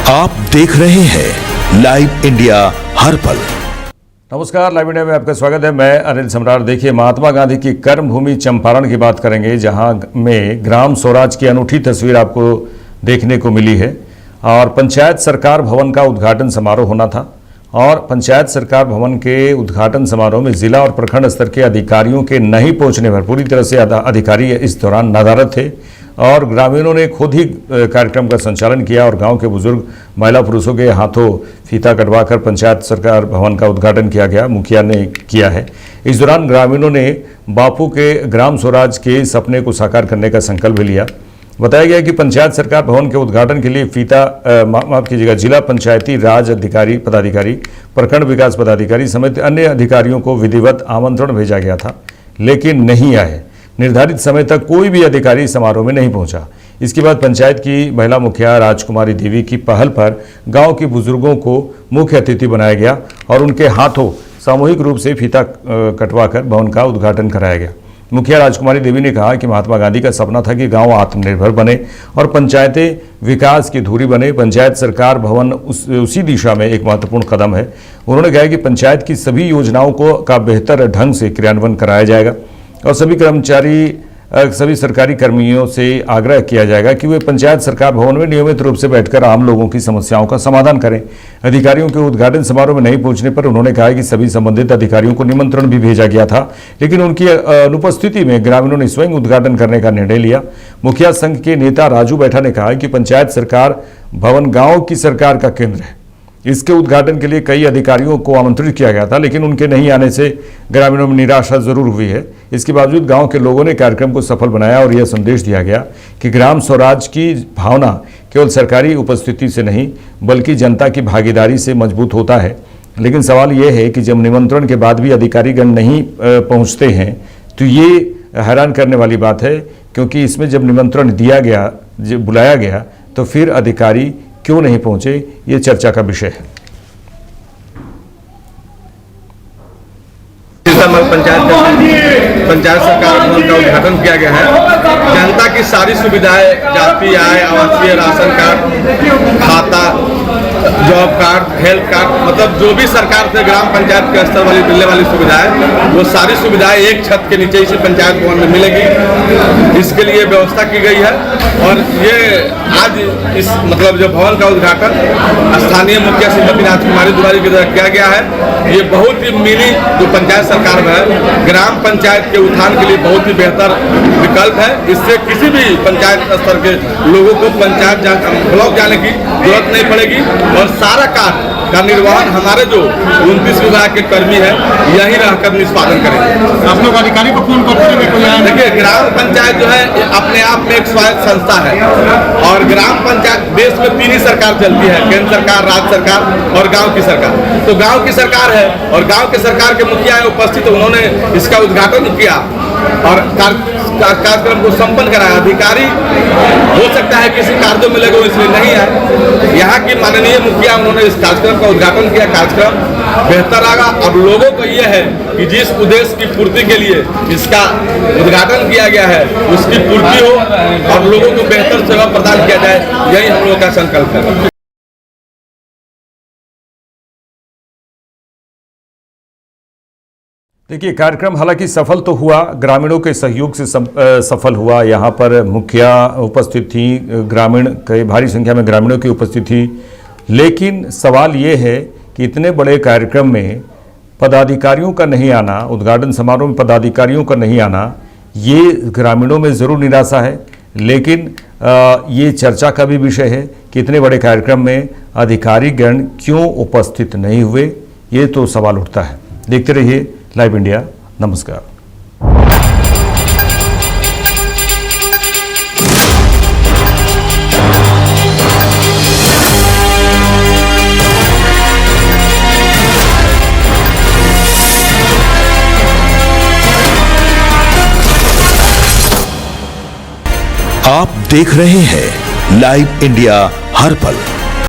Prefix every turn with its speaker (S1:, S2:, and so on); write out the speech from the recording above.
S1: आप देख रहे हैं लाइव इंडिया हर पल।
S2: नमस्कार, लाइव इंडिया में आपका स्वागत है। मैं अनिल सम्राट। देखिए, महात्मा गांधी की कर्म भूमि चंपारण की बात करेंगे, जहां में ग्राम स्वराज की अनूठी तस्वीर आपको देखने को मिली है। और पंचायत सरकार भवन का उद्घाटन समारोह होना था और पंचायत सरकार भवन के उद्घाटन समारोह में जिला और प्रखंड स्तर के अधिकारियों के नहीं पहुंचने पर पूरी तरह से अधिकारी इस दौरान नदारद थे और ग्रामीणों ने खुद ही कार्यक्रम का संचालन किया और गांव के बुजुर्ग महिला पुरुषों के हाथों फीता कटवाकर पंचायत सरकार भवन का उद्घाटन किया गया। मुखिया ने किया है। इस दौरान ग्रामीणों ने बापू के ग्राम स्वराज के सपने को साकार करने का संकल्प लिया। बताया गया कि पंचायत सरकार भवन के उद्घाटन के लिए माफ कीजिएगा, जिला पंचायती राज अधिकारी पदाधिकारी, प्रखंड विकास पदाधिकारी समेत अन्य अधिकारियों को विधिवत आमंत्रण भेजा गया था, लेकिन नहीं आए। निर्धारित समय तक कोई भी अधिकारी समारोह में नहीं पहुंचा। इसके बाद पंचायत की महिला मुखिया राजकुमारी देवी की पहल पर गांव के बुजुर्गों को मुख्य अतिथि बनाया गया और उनके हाथों सामूहिक रूप से फीता कटवाकर भवन का उद्घाटन कराया गया। मुखिया राजकुमारी देवी ने कहा कि महात्मा गांधी का सपना था कि गांव आत्मनिर्भर बने और पंचायतें विकास की धुरी बने। पंचायत सरकार भवन उसी दिशा में एक महत्वपूर्ण कदम है। उन्होंने कहा कि पंचायत की सभी योजनाओं का बेहतर ढंग से क्रियान्वयन कराया जाएगा और सभी सरकारी कर्मियों से आग्रह किया जाएगा कि वे पंचायत सरकार भवन में नियमित रूप से बैठकर आम लोगों की समस्याओं का समाधान करें। अधिकारियों के उद्घाटन समारोह में नहीं पहुंचने पर उन्होंने कहा कि सभी संबंधित अधिकारियों को निमंत्रण भी भेजा गया था, लेकिन उनकी अनुपस्थिति में ग्रामीणों ने स्वयं उद्घाटन करने का निर्णय लिया। मुखिया संघ के नेता राजू बैठा ने कहा कि पंचायत सरकार भवन गाँव की सरकार का केंद्र है। इसके उद्घाटन के लिए कई अधिकारियों को आमंत्रित किया गया था, लेकिन उनके नहीं आने से ग्रामीणों में निराशा जरूर हुई है। इसके बावजूद गांव के लोगों ने कार्यक्रम को सफल बनाया और यह संदेश दिया गया कि ग्राम स्वराज की भावना केवल सरकारी उपस्थिति से नहीं बल्कि जनता की भागीदारी से मजबूत होता है। लेकिन सवाल यह है कि जब निमंत्रण के बाद भी अधिकारीगण नहीं पहुँचते हैं तो ये हैरान करने वाली बात है, क्योंकि इसमें जब निमंत्रण दिया गया, जब बुलाया गया, तो फिर अधिकारी क्यों नहीं पहुंचे, ये चर्चा का विषय है।
S3: पंचायत सरकार भवन का उद्घाटन किया गया है। जनता की सारी सुविधाएं, जाति आय, आवासीय, राशन कार्ड, खाता, जॉब कार्ड, हेल्थ कार्ड, मतलब जो भी सरकार से ग्राम पंचायत के स्तर वाली मिलने वाली सुविधाएं, वो सारी सुविधाएं एक छत के नीचे इसी पंचायत भवन में मिलेगी। इसके लिए व्यवस्था की गई है और ये आज इस मतलब जो भवन का उद्घाटन स्थानीय मुखिया श्रीमती राजकुमारी देवी के द्वारा किया गया है। ये बहुत ही मिनी जो पंचायत सरकार में है, ग्राम पंचायत के उत्थान के लिए बहुत ही बेहतर विकल्प है। इससे किसी भी पंचायत स्तर के लोगों को पंचायत ब्लॉक जाने की जरूरत नहीं पड़ेगी और सारा कार्य का निर्वहन हमारे जो 29 विभाग के कर्मी हैं यहीं रहकर निष्पादन करेंगे।
S4: आप लोग अधिकारी को फोन करते हैं?
S3: देखिए, ग्राम पंचायत जो है अपने आप में एक स्वायत्त संस्था है और ग्राम पंचायत देश में 3 ही सरकार चलती है, केंद्र सरकार, राज्य सरकार और गांव की सरकार। तो गांव की सरकार है और गांव के सरकार के मुखिया उपस्थित, उन्होंने इसका उद्घाटन किया और कार्यक्रम को संपन्न कराया। अधिकारी हो सकता है किसी कार्यों में लगे, इसलिए नहीं है। यहाँ की माननीय मुखिया, उन्होंने इस कार्यक्रम का उद्घाटन किया। कार्यक्रम बेहतर आगा। अब लोगों को यह है कि जिस उद्देश्य की पूर्ति के लिए इसका उद्घाटन किया गया है उसकी पूर्ति हो और लोगों को बेहतर सेवा प्रदान किया जाए, यही हम लोगों का संकल्प है।
S2: देखिए, कार्यक्रम हालांकि सफल तो हुआ, ग्रामीणों के सहयोग से सफल हुआ। यहाँ पर मुखिया उपस्थित थी, ग्रामीण कई भारी संख्या में ग्रामीणों की उपस्थिति थी, लेकिन सवाल ये है कि इतने बड़े कार्यक्रम में पदाधिकारियों का नहीं आना, उद्घाटन समारोह में पदाधिकारियों का नहीं आना, ये ग्रामीणों में ज़रूर निराशा है। लेकिन ये चर्चा का भी विषय है कि इतने बड़े कार्यक्रम में अधिकारीगण क्यों उपस्थित नहीं हुए, ये तो सवाल उठता है। देखते रहिए लाइव इंडिया। नमस्कार।
S1: आप देख रहे हैं लाइव इंडिया हर पल।